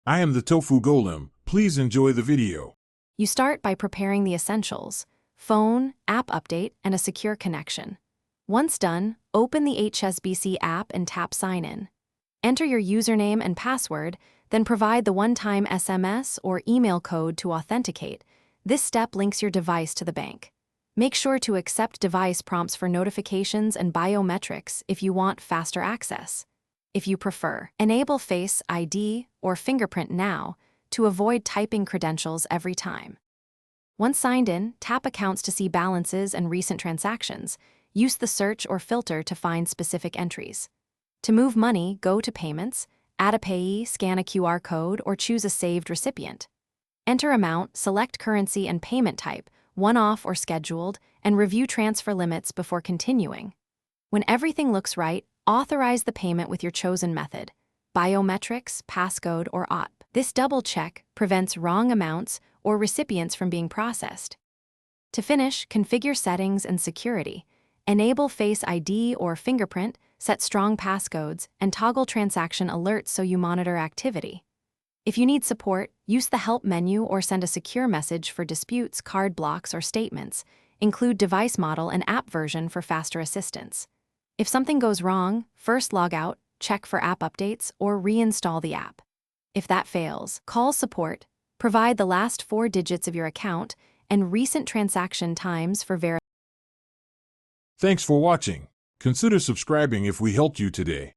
I am the Tofu Golem. Please enjoy the video. You start by preparing the essentials: phone, app update, and a secure connection. Once done, open the Hsbc app and tap Sign In. Enter your username and password, then provide the one-time SMS or email code to authenticate. This step links your device to the bank. Make sure to accept device prompts for notifications and biometrics if you want faster access. If you prefer, enable Face ID or fingerprint now to avoid typing credentials every time. Once signed in, tap Accounts to see balances and recent transactions. Use the search or filter to find specific entries. To move money, go to Payments, add a payee, scan a QR code, or choose a saved recipient. Enter amount, select currency and payment type, one-off or scheduled, and review transfer limits before continuing. When everything looks right, authorize the payment with your chosen method: biometrics, passcode, or OTP. This double check prevents wrong amounts or recipients from being processed. To finish, configure settings and security. Enable Face ID or fingerprint, set strong passcodes, and toggle transaction alerts so you monitor activity. If you need support, use the Help menu or send a secure message for disputes, card blocks, or statements. Include device model and app version for faster assistance. If something goes wrong, first log out, check for app updates, or reinstall the app. If that fails, call support, provide the last 4 digits of your account, and recent transaction times for verification. Thanks for watching. Consider subscribing if we helped you today.